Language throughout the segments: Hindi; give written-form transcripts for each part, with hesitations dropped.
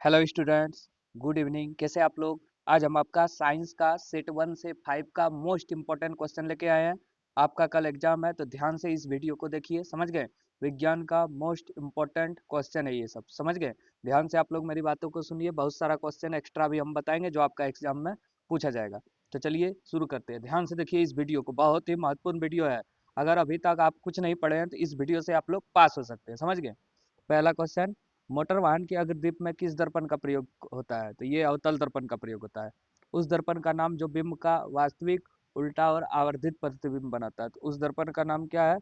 Hello students, good evening. कैसे आप लोग? आज हम आपका साइंस का सेट 1 से 5 का मोस्ट इंपॉर्टेंट क्वेश्चन लेके आए हैं। आपका कल एग्जाम है तो ध्यान से इस वीडियो को देखिए, समझ गए? विज्ञान का मोस्ट इंपॉर्टेंट क्वेश्चन है ये सब, समझ गए? ध्यान से आप लोग मेरी बातों को सुनिए। बहुत सारा क्वेश्चन एक्स्ट्रा भी हम बताएंगे जो आपका एग्जाम में पूछा जाएगा। तो चलिए शुरू करते हैं। ध्यान से देखिए इस वीडियो को, बहुत ही महत्वपूर्ण वीडियो है। अगर अभी तक आप कुछ नहीं पढ़े हैं तो इस वीडियो से आप लोग पास हो सकते हैं, समझ गए? पहला क्वेश्चन, मोटर वाहन के अग्रदीप में किस दर्पण का प्रयोग होता है? तो ये अवतल दर्पण का प्रयोग होता है। उस दर्पण का नाम जो बिंब का वास्तविक, उल्टा और आवर्धित प्रतिबिंब बनाता है, तो उस दर्पण का नाम क्या है?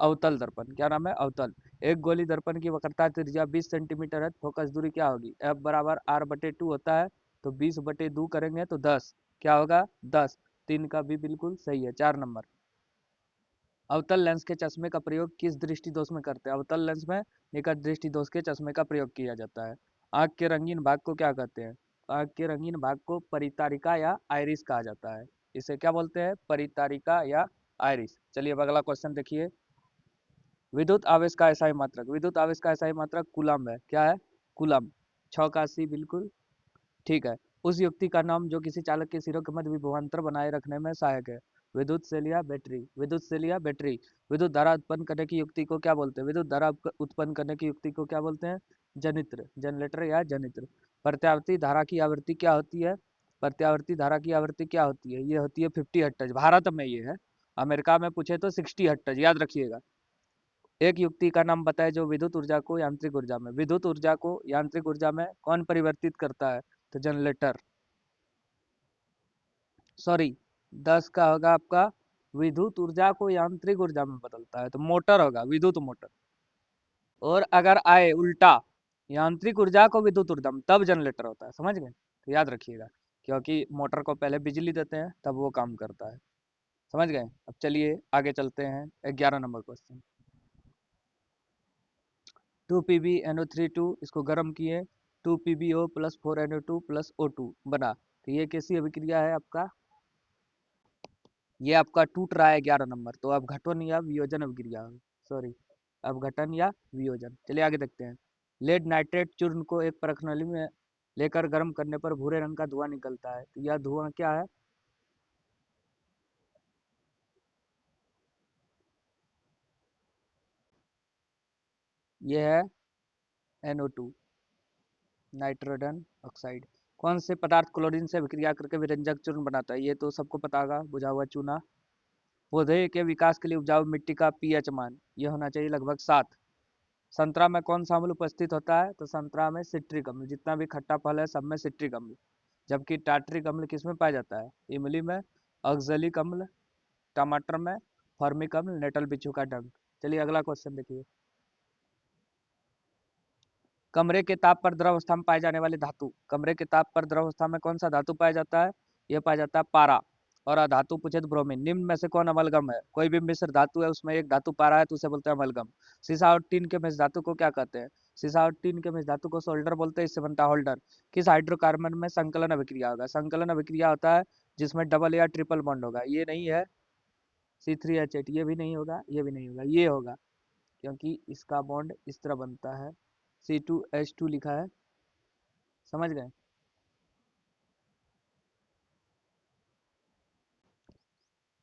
अवतल दर्पण। क्या नाम है? अवतल। एक गोली दर्पण की वक्रता त्रिज्या 20 सेंटीमीटर है, फोकस दूरी क्या होगी? F बराबर R/2 होता है, तो 20/2 करेंगे तो 10 क्या होगा? 10। 3 का भी बिल्कुल सही है। 4 नंबर, अवतल लेंस के चश्मे का प्रयोग किस दृष्टि दोष में करते हैं? अवतल लेंस में निकट दृष्टि दोष के चश्मे का प्रयोग किया जाता है। आंख के रंगीन भाग को क्या कहते हैं? आंख के रंगीन भाग को परितारिका या आइरिस कहा जाता है। इसे क्या बोलते हैं? परितारिका या आइरिस। चलिए अब अगला क्वेश्चन देखिए। विद्युत आवेश का एसआई मात्रक, विद्युत आवेश का एसआई मात्रक कूलम है। क्या है? कूलम। 6 का 80 बिल्कुल ठीक है। उस युक्ति का नाम जो किसी चालक के सिरों के मध्य विभवांतर बनाए रखने में सहायक है। विद्युत सेल या बैटरी, विद्युत सेल या बैटरी। विद्युत धारा उत्पन्न करने की युक्ति को क्या बोलते हैं? विद्युत धारा उत्पन्न करने की युक्ति को क्या बोलते हैं? जनित्र, जनरेटर या जनित्र। प्रत्यावर्ती धारा की आवृत्ति क्या होती है? प्रत्यावर्ती धारा की आवृत्ति क्या होती है? ये होती है 50 हर्ट्ज। भारत में ये है, अमेरिका में पूछे तो 60 हर्ट्ज, याद रखिएगा। एक युक्ति का नाम बताए जो विद्युत ऊर्जा को यांत्रिक ऊर्जा में, विद्युत ऊर्जा को यांत्रिक ऊर्जा में कौन परिवर्तित करता है? तो जनरेटर। सॉरी, 10 का होगा आपका विद्युत ऊर्जा को यांत्रिक ऊर्जा में बदलता है, तो मोटर होगा, विद्युत मोटर। और अगर आए उल्टा, यांत्रिक ऊर्जा को विद्युत ऊर्जा में, तब जनरेटर होता है, समझ गए? तो याद रखिएगा, क्योंकि मोटर को पहले बिजली देते हैं तब वो काम करता है, समझ गए? अब चलिए आगे चलते हैं। 11 नंबर क्वेश्चन। 2 PbNO3 इसको गर्म किए, 2 PbO plus 4NO2 plus O2 बना। तो ये कैसी अभिक्रिया है आपका? ये आपका टूट रहा है 11 नंबर, तो अब घटन या वियोजन अभिक्रिया, सॉरी, अब घटन या वियोजन। चलिए आगे देखते हैं। लेड नाइट्रेट चूर्ण को एक परखनली में लेकर गर्म करने पर भूरे रंग का धुआं निकलता है, तो यह धुआं क्या है? यह है NO2, नाइट्रोजन ऑक्साइड। कौन से पदार्थ क्लोरीन से अभिक्रिया करके विरंजक चूर्ण बनाता है? ये तो सबको पता होगा, बुझा हुआ चूना। पौधे के विकास के लिए उपजाऊ मिट्टी का पीएच मान यह होना चाहिए लगभग 7। संतरा में कौन सा अम्ल उपस्थित होता है? तो संतरा में सिट्रिक अम्ल। जितना भी खट्टा फल है सब में सिट्रिक अम्ल। जबकि टार्ट्रिक अम्ल किस में पाया जाता है? इमली में, ऑक्जेलिक अम्ल, टमाटर में, फॉर्मिक अम्ल, नेटल बिच्छू का डंक। चलिए अगला क्वेश्चन देखिए। कमरे के ताप पर द्रव अवस्था में पाए जाने वाली धातु, कमरे के ताप पर द्रव अवस्था में कौन सा धातु पाया जाता है? यह पाया जाता है पारा। और अधातु पूछे तो ब्रोमीन। निम्न में से कौन अमलगम है? कोई भी मिश्र धातु है उसमें एक धातु पारा है तो उसे बोलते हैं अमलगम। सीसा और टीन के मिश्र धातु को क्या कहते हैं? सीसा और टीन के मिश्र धातु को सोल्डर बोलते हैं, इससे बनता है होल्डर। किस हाइड्रोकार्बन में संकलन अभिक्रिया होगा? संकलन अभिक्रिया होता है जिसमें डबल या ट्रिपल बॉन्ड होगा। ये नहीं है C3H8, ये भी नहीं होगा, ये भी नहीं होगा, ये होगा, क्योंकि इसका बॉन्ड इस तरह बनता है, C2H2 लिखा है, समझ गए?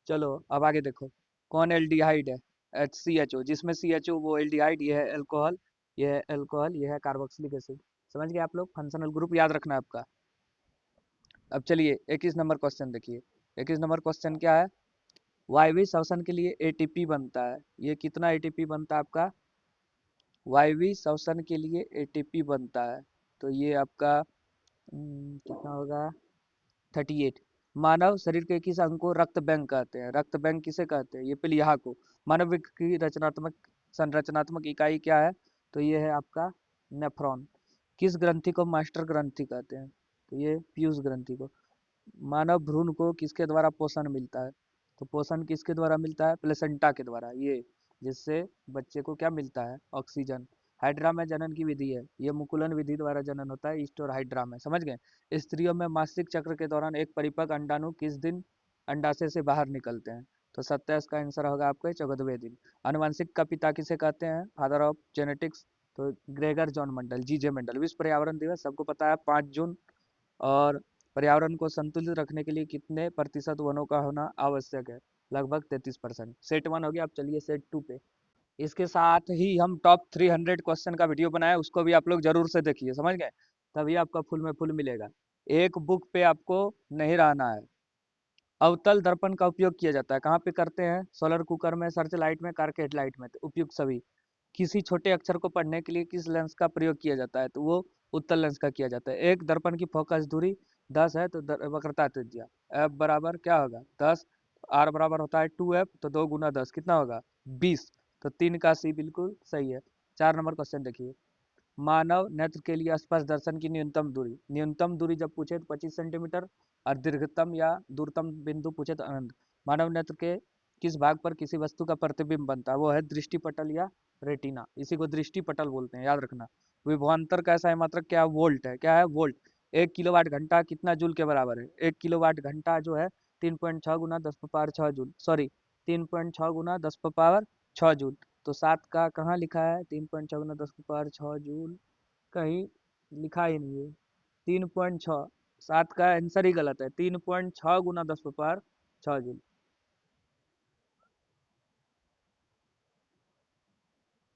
चलो अब आगे देखो। कौन एल्डिहाइड है? HCHO, जिसमें CHO वो एल्डिहाइड, ये है अल्कोहल, ये है अल्कोहल, ये है कार्बोक्सिलिक एसिड। समझ गए आप लोग? फंक्शनल ग्रुप याद रखना है आपका। अब चलिए 21 नंबर क्वेश्चन देखिए। 21 नंबर क्वेश्चन क्या है? वायवीय श्वसन के लिए ATP बनता है, ये कितना ATP बनता है आपका? वायवीय श्वसन के लिए ATP बनता है, तो ये आपका कितना होगा? 38। मानव शरीर के किस अंग को रक्त बैंक कहते हैं? रक्त बैंक किसे कहते हैं? ये प्लीहा को। मानव की रचनात्मक संरचनात्मक इकाई क्या है? तो ये है आपका नेफ्रॉन। किस ग्रंथि को मास्टर ग्रंथि कहते हैं? तो ये पीयूष ग्रंथि को। मानव भ्रूण को किसके द्वारा पोषण मिलता है? तो पोषण किसके द्वारा मिलता है? प्लेसेंटा के द्वारा, ये जिससे बच्चे को क्या मिलता है? ऑक्सीजन। हाइड्रा में जनन की विधि है, ये मुकुलन विधि द्वारा जनन होता है, ईस्ट और हाइड्रा में, समझ गए? स्त्रियों में मासिक चक्र के दौरान एक परिपक्व अंडाणु किस दिन अंडाशय से बाहर निकलते हैं? तो 27 का आंसर होगा आपका 14वें दिन। आनुवंशिक का पिता किसे कहते हैं? Father of genetics. तो ग्रेगर जॉन मंडल, जीजे मंडल। विश्व पर्यावरण दिवस सबको पता है 5 जून। और पर्यावरण को संतुलित रखने के लिए कितने प्रतिशत वनों का होना आवश्यक है? लगभग 33%। सेट 1 हो गया। अब चलिए सेट 2 पे। इसके साथ ही हम टॉप 300 क्वेश्चन का वीडियो बनाए, उसको भी आप लोग जरूर से देखिए, समझ गए? तभी आपका फुल में फुल मिलेगा। एक बुक पे आपको नहीं रहना है। अवतल दर्पण का उपयोग किया जाता है, कहाँ पे करते हैं? सोलर कुकर में, सर्च लाइट में, कार के हेडलाइट में, तो उपयुक्त सभी। किसी छोटे अक्षर को पढ़ने के लिए किस लेंस का प्रयोग किया जाता है? तो वो उत्तल लेंस का किया जाता है। एक दर्पण की फोकस दूरी 10 है, तो वक्रता त्रिज्या एफ बराबर क्या होगा? 10। आर बराबर होता है 2f, तो 2 गुना 10 कितना होगा? 20। तो 3 का सी बिल्कुल सही है। 4 नंबर क्वेश्चन देखिए। मानव नेत्र के लिए स्पर्श दर्शन की न्यूनतम दूरी जब पूछे तो 25 सेंटीमीटर, और दीर्घतम या दूरतम बिंदु पूछे तो अनंत। मानव नेत्र के किस भाग पर किसी वस्तु का प्रतिबिंब बनता है? वो है दृष्टिपटल या रेटिना। इसी को दृष्टिपटल बोलते हैं, याद रखना। विभवांतर कैसा है? मात्रक क्या है? वोल्ट है। क्या है? वोल्ट। 1 किलोवाट घंटा कितना जूल के बराबर है? 1 किलोवाट घंटा जो है 3.6 गुना 10 की पावर 6 जूल, सॉरी 3.6 गुना 10 की पावर 6 जूल। तो 7 का कहाँ लिखा है? 3.6 गुना 10 की पावर 6 जूल कहीं लिखा ही नहीं है। 3.6, 7 का आंसर ही गलत है। 3.6 गुना 10 की पावर 6 जूल।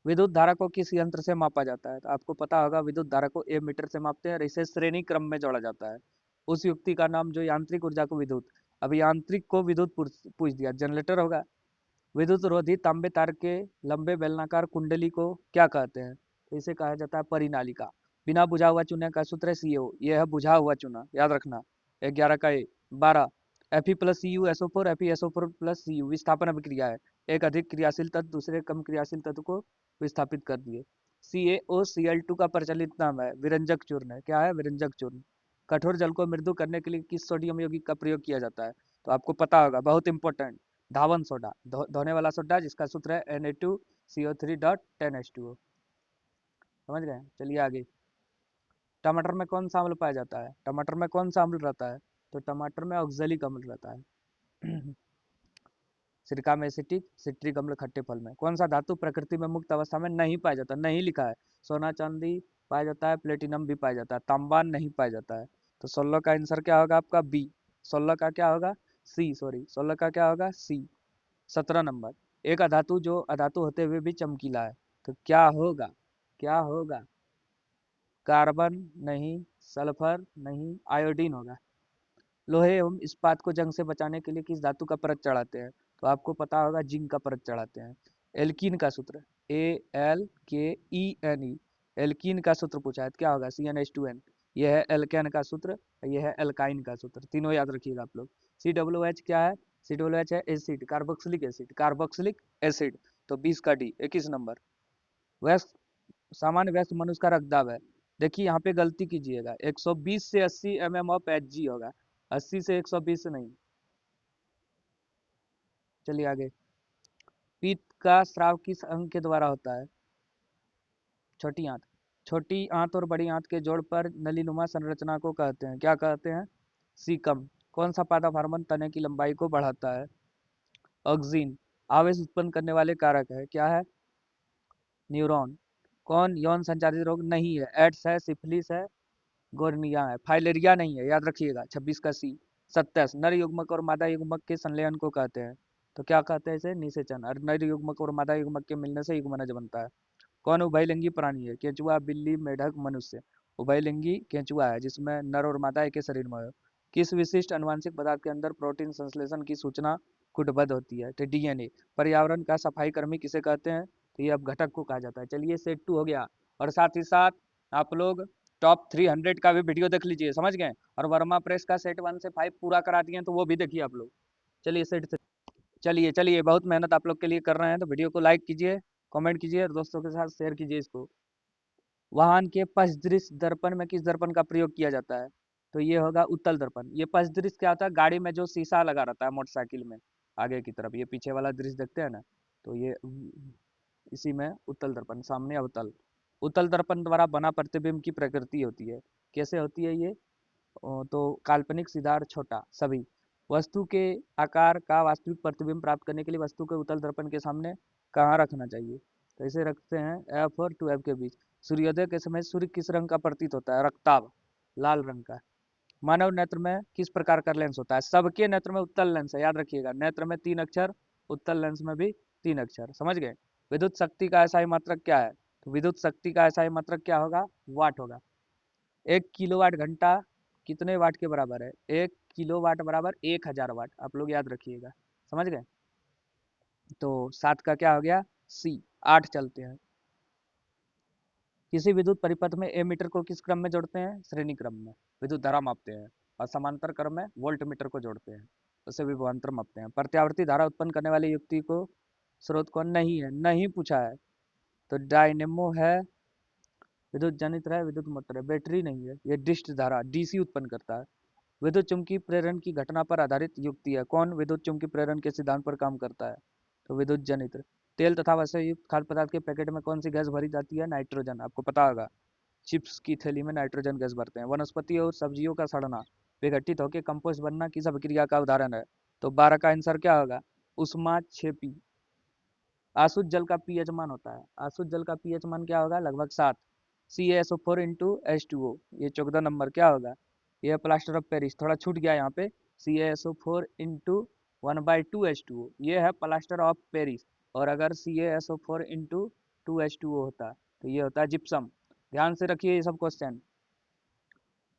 विद्युत धारा को किस यंत्र से मापा जाता है? तो आपको पता होगा, विद्युत धारा को एमीटर से मापते हैं और इसे श्रेणी क्रम में जोड़ा जाता है। उस युक्ति का नाम जो यांत्रिक ऊर्जा को विद्युत, अब यांत्रिक को विद्युत पूछ दिया, जनरेटर होगा। विद्युत रोधी तांबे तार के लंबे बेलनाकार कुंडली को क्या कहते हैं? तो इसे कहा जाता है परिनालिका। बिना बुझा हुआ चूने का सूत्र है सीओ, यह है बुझा हुआ चूना, याद रखना। 11 का A. 12 Fe plus C U SO four, Fe SO4 plus C U विस्थापन अभिक्रिया है। एक अधिक क्रियाशील तत्व दूसरे कम क्रियाशील तत्व को विस्थापित कर दिए। CaOCl2 का प्रचलित नाम है विरंजक चूर्ण है। क्या है? विरंजक चूर्ण। कठोर जल को मृदु करने के लिए किस सोडियम यौगिक का प्रयोग किया जाता है? तो आपको पता होगा, बहुत इंपॉर्टेंट, धावन सोडा, धोने वाला सोडा, जिसका सूत्र है Na2CO3.10H2O। समझ गए? चलिए आगे। टमाटर में कौन सा अम्ल पाया जाता है? टमाटर में कौन सा अम्ल रहता है? तो टमाटर में ऑक्जेलिक अम्ल रहता है। सिरका में एसिटिक, सिट्रिक अम्ल खट्टे फल में। कौन सा धातु प्रकृति में मुक्त अवस्था में नहीं पाया जाता? नहीं लिखा है। सोना चांदी पाया जाता है, प्लेटिनम भी पाया जाता है, तांबा नहीं पाया जाता है। तो 16 का आंसर क्या होगा आपका? बी। 16 का क्या होगा? सी, सॉरी 16 का क्या होगा? सी। 17 नंबर। एक अधातु जो अधातु होते हुए भी चमकीला है, तो क्या होगा? क्या होगा? कार्बन नहीं, सल्फर नहीं, आयोडीन होगा। लोहे एवं इस्पात को जंग से बचाने के लिए किस धातु का परत चढ़ाते हैं? तो आपको पता होगा, जिंक का परत चढ़ाते हैं। एल्कीन का सूत्र ALKENE, एल्कीन का सूत्र पूछा है तो क्या होगा? CnH2n। यह है एल्केन का सूत्र, यह है एल्काइन का सूत्र, तीनों याद रखिएगा आप लोग। COOH क्या है? COOH है acid, carboxylic acid, carboxylic acid. तो 20 का डी। 21 नंबर। वयस्क, सामान्य वयस्क मनुष्य का रक्तदाब है, देखिए यहाँ पे गलती कीजिएगा, 120 से 80 mm ऑफ Hg होगा, 80 से 120 से नहीं। चलिए आगे। पित्त का स्राव किस अंग के द्वारा होता है? छोटी आंत। छोटी आंत और बड़ी आंत के जोड़ पर नलीनुमा संरचना को कहते हैं, क्या कहते हैं? सीकम। कौन सा पादप हार्मोन तने की लंबाई को बढ़ाता है? ऑक्सिन। आवेश उत्पन्न करने वाले कारक है, क्या है? न्यूरॉन। कौन यौन संचारित रोग नहीं है? एड्स है, सिफिलिस है, गोर्निया है, फाइलेरिया नहीं है, याद रखिएगा। 26 का सी। 27 नर युग्मक और मादा युग्मक के संलयन को कहते हैं, तो क्या कहते हैं इसे? निषेचन। और नर युग्मक और मादा युग्मक के मिलने से युग्मनज बनता है। कौन उभयलिंगी प्राणी है? केंचुआ, बिल्ली, मेढक, मनुष्य। उभयलिंगी केंचुआ है, जिसमें नर और मादा एक ही शरीर में है। किस विशिष्ट अनुवांशिक पदार्थ के अंदर प्रोटीन संश्लेषण की सूचना कूटबद्ध होती है? तो DNA। पर्यावरण का सफाई कर्मी किसे कहते हैं? तो ये अब घटक को कहा जाता है। चलिए सेट 2 हो गया। और साथ ही साथ आप लोग टॉप 300 का भी वीडियो देख लीजिए, समझ गए? और वर्मा प्रेस का सेट 1 से 5 पूरा करा दिए, तो वो भी देखिए आप लोग। चलिए सेट 3। चलिए चलिए, बहुत मेहनत आप लोग के लिए कर रहे हैं, तो वीडियो को लाइक कीजिए, कमेंट कीजिए और दोस्तों के साथ शेयर कीजिए इसको। वाहन के पश्चदृश्य दर्पण में किस दर्पण का प्रयोग किया जाता है? तो ये होगा उत्तल दर्पण। ये पश्चदृश्य क्या होता है? गाड़ी में जो शीशा लगा रहता है मोटरसाइकिल में आगे की तरफ, ये पीछे वाला दृश्य देखते हैं ना, तो ये इसी में उत्तल दर्पण, सामने अवतल। उत्तल दर्पण द्वारा बना प्रतिबिंब की प्रकृति होती है, कैसे होती है ये? तो काल्पनिक, सीधा और छोटा, सभी। वस्तु के आकार का वास्तविक प्रतिबिंब प्राप्त करने के लिए वस्तु को उत्तल दर्पण के सामने कहाँ रखना चाहिए? तो इसे रखते हैं F और 2F के बीच। सूर्योदय के समय सूर्य किस रंग का प्रतीत होता है? रक्ताभ, लाल रंग का। मानव नेत्र में किस प्रकार का लेंस होता है? सबके नेत्र में उत्तल लेंस है, याद रखिएगा। नेत्र में 3 अक्षर, उत्तल लेंस में भी 3 अक्षर, समझ गए। विद्युत शक्ति का एसआई मात्रक क्या है? तो विद्युत शक्ति का एसआई मात्रक क्या होगा? वाट होगा। 1 किलोवाट घंटा कितने वाट के बराबर है? 1 किलोवाट बराबर 1000 वाट, आप लोग याद रखिएगा, समझ गए। तो 7 का क्या हो गया? सी। 8 चलते हैं। किसी विद्युत परिपथ में एमीटर को किस क्रम में जोड़ते हैं? श्रेणी क्रम में। विद्युत धारा मापते हैं। और समांतर क्रम में वोल्ट मीटर को जोड़ते हैं, उसे विभवांतर मापते हैं। प्रत्यावर्ती धारा उत्पन्न करने वाली युक्ति को स्रोत कौन? नहीं है, नहीं पूछा है। तो डायनेमो है, विद्युत जनित्र है, विद्युत मोटर है। बैटरी नहीं है, ये डिस्ट धारा डीसी उत्पन्न करता है। विद्युत चुंबकीय प्रेरण की घटना पर आधारित युक्ति है। कौन विद्युत चुंबकीय प्रेरण के सिद्धांत पर काम करता है? तो विद्युत जनित्र। तेल तथा वसा युक्त खाद्य पदार्थ के पैकेट में कौन सी गैस भरी जाती है? नाइट्रोजन, आपको पता होगा। चिप्स की थैली में नाइट्रोजन गैस भरते हैं। वनस्पति और सब्जियों का सड़ना, विघटित होकर कंपोस्ट बनना किस अभिक्रिया का उदाहरण है? तो 12 का आंसर क्या होगा? उष्माक्षेपी। आशुद्ध जल का पीएच मान होता है। आशुद्ध जल का पीएच मान क्या होगा? लगभग 7। CaSO4 इंटू H2O, ये 14 नंबर क्या होगा? ये प्लास्टर ऑफ पेरिस, थोड़ा छूट गया यहाँ पे। CaSO4 इंटू 1/2 H2O, ये है प्लास्टर ऑफ पेरिस। और अगर CaSO4 इंटू 2H2O होता तो ये होता है जिप्सम। ध्यान से रखिए ये सब क्वेश्चन।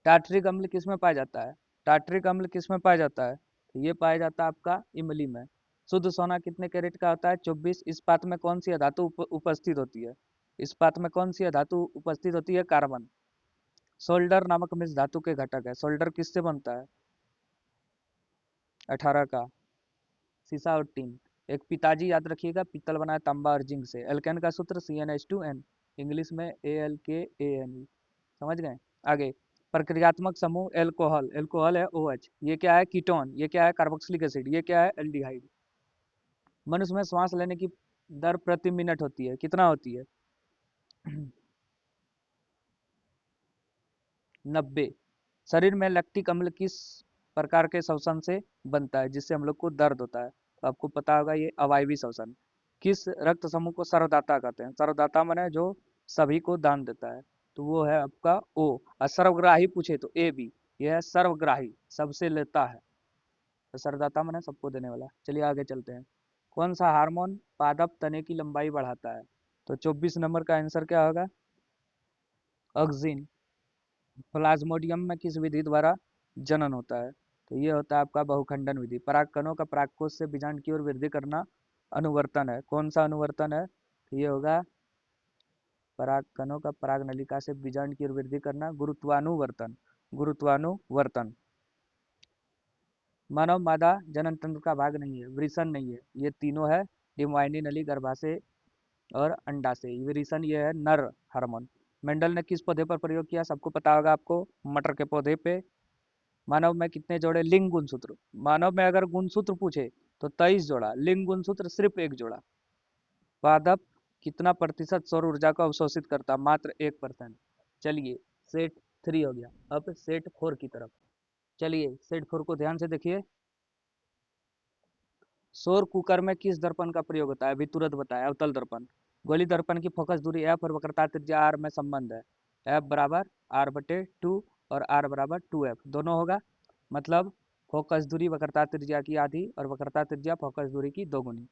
टार्टरिक अम्ल किस में पाया जाता है? टार्टरिक अम्ल किस में पाया जाता है? तो ये पाया जाता है आपका इमली में। शुद्ध सोना कितने कैरेट का होता है? 24। इस्पात में कौन सी धातु उपस्थित होती है? इस्पात में कौन सी धातु उपस्थित होती है? कार्बन। सोल्डर नामक मिश्र धातु के घटक है। सोल्डर किससे बनता है? 18 का, सीसा और टीन। एक पिताजी याद रखिएगा, पीतल बनाया तांबा और जिंक से। एल्केन का सूत्र CnH2n, इंग्लिश में ALKANE, समझ गए। आगे, प्रक्रियात्मक समूह एल्कोहल, एल्कोहल है OH, ये क्या है? कीटोन, ये क्या है? कार्बोक्सिलिक एसिड, ये क्या है? एल्डिहाइड। मनुष्य में श्वास लेने की दर प्रति मिनट होती है, कितना होती है? 90। शरीर में लैक्टिक अम्ल किस प्रकार के श्वसन से बनता है जिससे हम लोग को दर्द होता है? तो आपको पता होगा ये अवायवी श्वसन। किस रक्त समूह को सर्वदाता कहते हैं? सर्वदाता माने जो सभी को दान देता है, तो वो है आपका O। और सर्वग्राही पूछे तो AB, यह है सर्वग्राही, सबसे लेता है। तो सर्वदाता माने सबको देने वाला। चलिए आगे चलते हैं। कौन सा हार्मोन पादप तने की लंबाई बढ़ाता है? तो 24 नंबर का आंसर क्या होगा? ऑक्सिन। प्लाज्मोडियम में किस विधि द्वारा जनन होता है? तो ये होता है आपका बहुखंडन विधि। परागकणों का परागकोश से बीजांड की ओर वृद्धि करना अनुवर्तन है। कौन सा अनुवर्तन है? तो ये होगा परागकणों का पराग नलिका से बीजांड की ओर वृद्धि करना, गुरुत्वानुवर्तन। गुरुत्वानुवर्तन। मानव मादा जनन तंत्र का भाग नहीं है, वृषण नहीं है, ये तीनों है। डिम्बाइनी नली, गर्भाशय और अंडाशय। वृषण ये है नर हार्मोन। मेंडल ने किस पौधे पर प्रयोग किया? सबको पता होगा आपको, मटर के पौधे पे। मानव में कितने जोड़े लिंग गुणसूत्र? मानव में अगर गुणसूत्र पूछे तो 23 जोड़ा, लिंग गुणसूत्र सिर्फ 1 जोड़ा। पादप कितना प्रतिशत सौर ऊर्जा को अवशोषित करता? मात्र 1%। चलिए, सेट 3 हो गया, अब सेट 4 की तरफ। चलिए सेट 4 को ध्यान से देखिए। सौर कुकर में किस दर्पण का प्रयोग होता है? अभी तुरंत बताया, अवतल दर्पण। गोली दर्पण की फोकस दूरी F और वक्रता त्रिज्या R में संबंध है। F बराबर R/2 और R बराबर 2F, दोनों होगा। मतलब फोकस दूरी वक्रता त्रिज्या की आधी और वक्रता त्रिज्या फोकस दूरी की दोगुनी।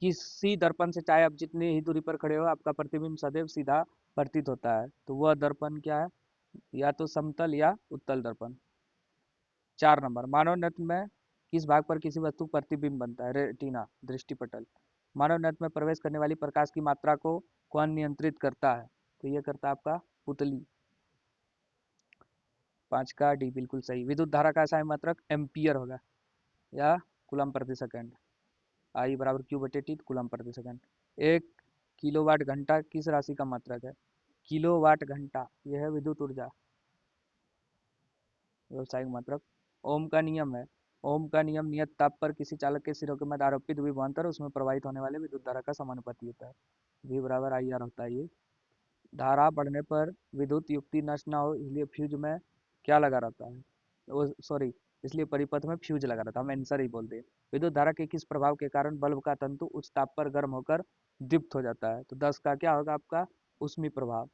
किसी दर्पण से चाहे आप जितनी ही दूरी पर खड़े हो, आपका प्रतिबिंब सदैव सीधा प्रतीत होता है, तो वह दर्पण क्या है? या तो समतल या उत्तल दर्पण। 4 नंबर, मानव नेत्र में किस भाग पर किसी वस्तु का प्रतिबिंब बनता है? रेटिना, दृष्टिपटल। मानव नेत्र में प्रवेश करने वाली प्रकाश की मात्रा को कौन नियंत्रित करता है? तो ये करता है आपका पुतली। 5 का डी बिल्कुल सही। विद्युत धारा का एसआई मात्रक एम्पियर होगा या कूलम प्रति सेकंड। आई बराबर क्यू बटे टी, कूलम प्रति सेकंड। 1 किलोवाट घंटा किस राशि का मात्रक है? किलोवाट घंटा, यह है विद्युत ऊर्जा, व्यावसायिक मात्रक। ओम का नियम है। ओम का नियम नियत ताप पर किसी चालक के सिरों के मध्य आरोपित विभवांतर उसमें प्रवाहित होने वाले विद्युत धारा का समानुपाती होता है। V बराबर IR होता है ये। धारा बढ़ने पर विद्युत युक्ति नष्ट ना हो इसलिए फ्यूज में क्या लगा रहता है? वो सॉरी, इसलिए परिपथ में फ्यूज लगा रहता है, हम आंसर ही बोल दें। विद्युत धारा के किस प्रभाव के कारण बल्ब का तंतु उच्च ताप पर गर्म होकर दीप्त हो जाता है? तो 10 का क्या होगा आपका? ऊष्मीय प्रभाव।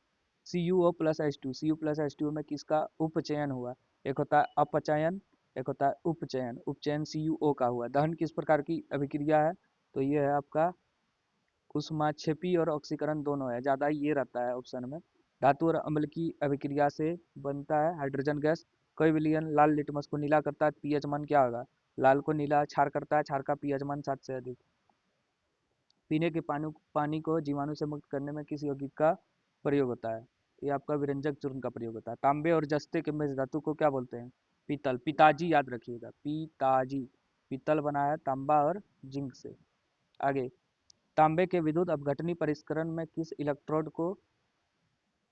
CuO प्लस H2, Cu+H2 में किसका उपचयन हुआ? एक होता है अपचयन, एक होता है उपचयन। उपचयन CuO का हुआ। दहन किस प्रकार की अभिक्रिया है? तो ये है आपका ऊष्माक्षेपी और ऑक्सीकरण दोनों है, ज़्यादा ये रहता है ऑप्शन में। धातु और अम्ल की अभिक्रिया से बनता है हाइड्रोजन गैस। कोई विलयन लाल लिटमस को नीला करता है, पीएच मान क्या होगा? लाल को नीला क्षार करता है, क्षार का पीएच मान 7 से अधिक। पीने के पानी को जीवाणु से मुक्त करने में किस यौगिक का प्रयोग होता है? ये आपका विरंजक चूर्ण का प्रयोग होता है। तांबे और जस्ते के मिश्र धातु को क्या बोलते हैं? पीतल। पिताजी याद रखिएगा, पिताजी। पीतल बना है तांबा और जिंक से। आगे, तांबे के विद्युत अपघटनी परिष्करण में किस इलेक्ट्रोड को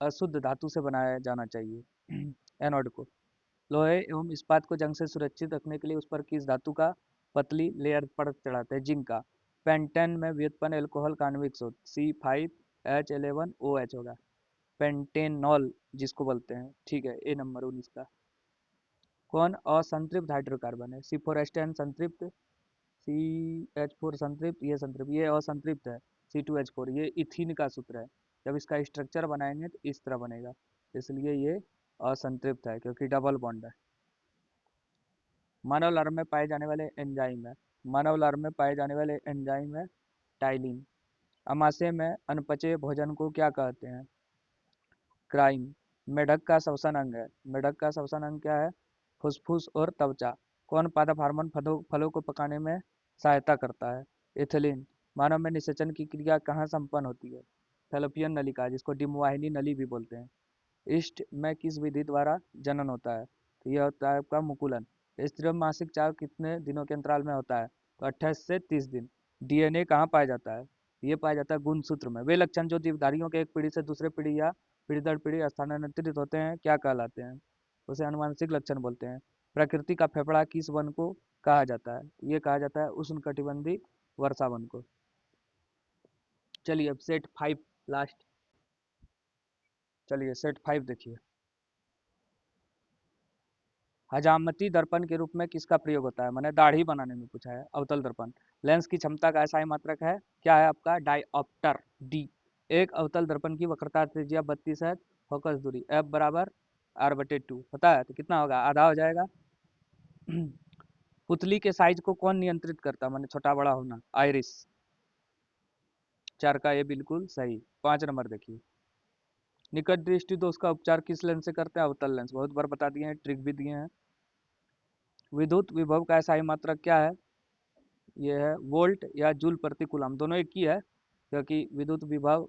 अशुद्ध धातु से बनाया जाना चाहिए? एनोड को। लोहे एवं इस्पात को जंग से सुरक्षित रखने के लिए उस पर किस धातु का पतली लेयर परत चढ़ाते हैं? जिंक का। पेंटेन में व्युत्पन्न एल्कोहल का आणविक सूत्र C5H11OH होगा। पेंटेनॉल जिसको बोलते हैं, ठीक है। ए नंबर 19 का। कौन असंतृप्त हाइड्रोकार्बन है? C4H10 संतृप्त, CH4 संतृप्त, ये संतृप्त, ये असंतृप्त है C2H4। ये इथीन का सूत्र है। जब इसका स्ट्रक्चर बनाएंगे तो इस तरह बनेगा, इसलिए ये असंतृप्त है क्योंकि डबल बॉन्ड है। मानव लार्व में पाए जाने वाले एंजाइम है, मानव लार्व में पाए जाने वाले एंजाइम है टाइलिन। अमाशय में अनपचे भोजन को क्या कहते हैं? क्राइम। मेढक का श्वसन अंग है, मेढक का श्वसन अंग क्या है? फुसफुस और त्वचा। कौन पादप हार्मोन फलों को पकाने में सहायता करता है? एथिलीन। मानव में निषेचन की क्रिया कहाँ संपन्न होती है? फैलोपियन नलिका, जिसको डिम्बवाहिनी नली भी बोलते हैं। ईस्ट में किस विधि द्वारा जनन होता है? तो यह होता है आपका मुकुलन। स्त्रियों में मासिक चाव कितने दिनों के अंतराल में होता है? तो 28 से 30 दिन। डीएनए कहाँ पाया जाता है? ये पाया जाता है गुणसूत्र में। वे लक्षण जो जीवधारियों के एक पीढ़ी से दूसरे पीढ़ी या पीढ़ी दर पीढ़ी स्थानांतरित होते हैं क्या कहलाते हैं? उसे अनुवांशिक लक्षण बोलते हैं। प्रकृति का फेफड़ा किस वन को कहा जाता है? ये कहा जाता है उष्णकटिबंधीय वर्षा वन को। चलिए अब सेट 5 लास्ट। चलिए सेट 5 देखिए। हजामती दर्पण के रूप में किसका प्रयोग होता है? मैंने दाढ़ी बनाने में पूछा है। अवतल दर्पण। लेंस की क्षमता का ऐसा ही मात्रक है, क्या है आपका? डायऑप्टर, डी। एक अवतल दर्पण की वक्रता त्रिज्या 32 है, फोकस दूरी एफ बराबर R/2 पता है, तो कितना होगा? आधा हो जाएगा। पुतली के साइज को कौन नियंत्रित करता है? मैंने छोटा बड़ा होना, आइरिस। 4 का ये बिल्कुल सही। 5 नंबर देखिए। निकट दृष्टि दोष का उपचार किस लेंस से करते हैं? अवतल लेंस। बहुत बार बता दिए हैं, ट्रिक भी दिए हैं। विद्युत विभव का ऐसा ही मात्रक क्या है? ये है वोल्ट या जूल प्रति कूलम, दोनों एक ही है क्योंकि विद्युत विभव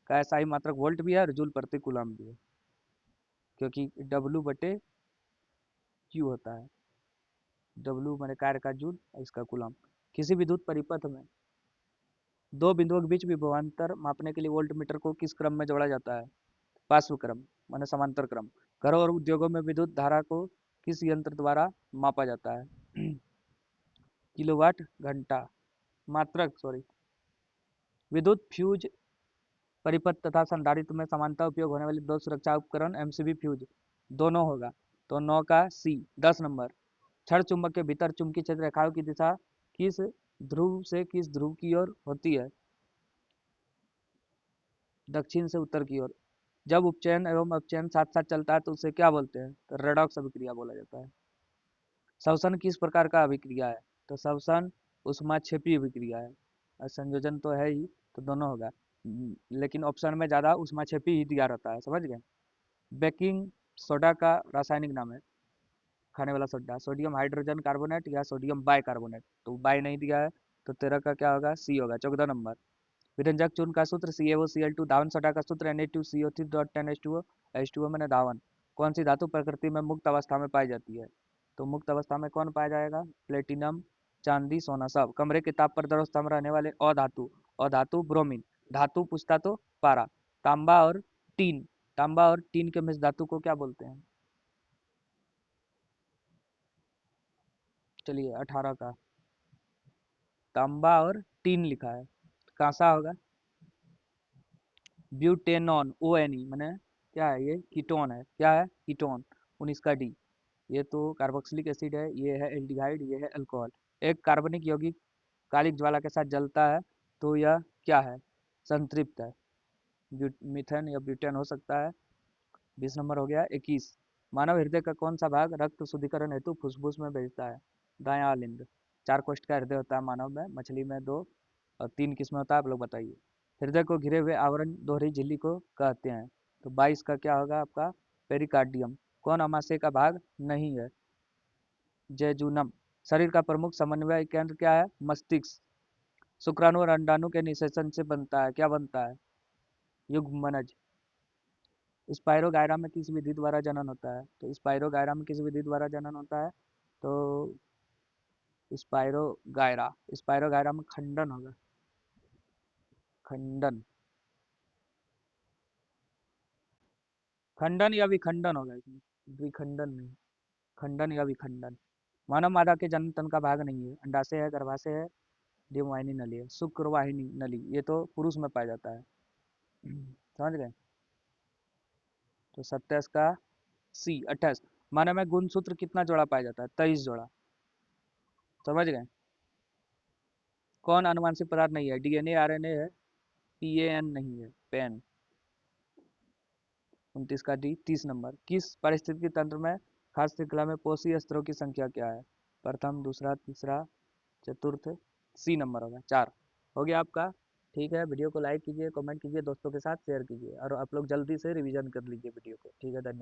का ऐसा ही मात्रक वोल्ट भी है और जूल प्रति कूलम भी है, क्योंकि W/Q होता है। W मैंने कार्य का जूल, इसका कूलम। किसी विद्युत परिपथ में दो बिंदुओं के बीच विभवांतर मापने के लिए वोल्ट मीटर को किस क्रम में जोड़ा जाता है? पार्श्व क्रम माने समांतर क्रम। घरों और उद्योगों में विद्युत धारा को किस यंत्र द्वारा मापा जाता है? किलोवाट घंटा, मात्रक सॉरी। विद्युत फ्यूज परिपथ तथा संधारित्र में समानता उपयोग होने वाले दो सुरक्षा उपकरण MCB फ्यूज दोनों होगा, तो 9 का C। 10 नंबर। क्षण चुंबक के भीतर चुंबकीय क्षेत्र रेखाओं की दिशा किस ध्रुव से किस ध्रुव की ओर होती है? दक्षिण से उत्तर की ओर। जब उपचयन एवं अपचयन साथ साथ चलता है तो उसे क्या बोलते हैं? तो रेडॉक्स अभिक्रिया बोला जाता है। श्वसन किस प्रकार का अभिक्रिया है? तो श्वसन ऊष्माक्षेपी अभिक्रिया है। और संयोजन तो है ही, तो दोनों होगा। लेकिन ऑप्शन में ज़्यादा ऊष्माक्षेपी ही दिया रहता है, समझ गए। बेकिंग सोडा का रासायनिक नाम है? खाने वाला सोडा। सोडियम हाइड्रोजन कार्बोनेट या सोडियम बाइकार्बोनेट, तो बाई नहीं दिया है, तो 13 का क्या होगा? C होगा। 14 नंबर। विरंजक चूर्ण का सूत्र CaOCl2। धावन सोडा का सूत्र Na2CO3.10H2O। H2O मैंने धावन। कौन सी धातु प्रकृति में मुक्त अवस्था में पाई जाती है? तो मुक्त अवस्था में कौन पाया जाएगा? प्लेटिनम, चांदी, सोना सब। कमरे के ताप पर द्रव अवस्था में रहने वाले अधातु। अधातु ब्रोमीन। धातु पूछता तो पारा। तांबा और टीन, तांबा और टीन के मिश्र धातु को क्या बोलते हैं? चलिए 18 का तांबा और टीन लिखा है, कांसा होगा। ब्यूटेनॉन, ONE मैंने क्या है? ये कीटोन है, क्या है? कीटोन। 19 का D। ये तो कार्बोक्सिलिक एसिड है, ये है एल्डिहाइड, ये है अल्कोहल। एक कार्बनिक यौगिक कालिक ज्वाला के साथ जलता है तो यह क्या है? संतृप्त है। मीथेन या ब्यूटेन हो सकता है। 20 नंबर हो गया। 21, मानव हृदय का कौन सा भाग रक्त शुद्धिकरण हेतु फुसफुस में भेजता है? दायां लिंग। 4 कोष्ठ का हृदय होता है मानव में, मछली में 2 और 3 किस्में होता है, आप लोग बताइए। हृदय को घिरे हुए आवरण दोहरी झिल्ली को कहते हैं। तो 22 का क्या होगा आपका? पेरिकार्डियम। कौन अमाशय का भाग नहीं है? जैजुनम। शरीर का प्रमुख समन्वय केंद्र क्या है? मस्तिष्क। शुक्राणु और अंडाणु के निषेचन से बनता है, क्या बनता है? युग्मनज। स्पाइरोगायरा में किस विधि द्वारा जनन होता है? तो स्पाइरोगायरा में किस विधि द्वारा जनन होता है? तो स्पाइरोगायरा में खंडन होगा, खंडन। खंडन या विखंडन होगा इसमें, विखंडन नहीं, खंडन या विखंडन। मानव मादा के जन्म तंत्र का भाग नहीं है, अंडाशय है, गर्भाशय है, डिम्बवाहिनी नली है। शुक्रवाहिनी नली ये तो पुरुष में पाया जाता है। समझ गए? तो 27 का सी। 28, मानव में गुणसूत्र कितना जोड़ा पाया जाता है? 23 जोड़ा। समझ गए? कौन आनुवांशिक पदार्थ नहीं है? डीएनए, आरएनए है, पीएएन नहीं है, पेन। 29 का डी। 30 नंबर, किस पारिस्थितिकी तंत्र में खाद्य श्रृंखला में पोषक स्तरों की संख्या क्या है? प्रथम, दूसरा, तीसरा, चतुर्थ। सी नंबर होगा, 4। हो गया आपका। ठीक है, वीडियो को लाइक कीजिए, कमेंट कीजिए, दोस्तों के साथ शेयर कीजिए और आप लोग जल्दी से रिवीजन कर लीजिए वीडियो को। ठीक है, धन्यवाद।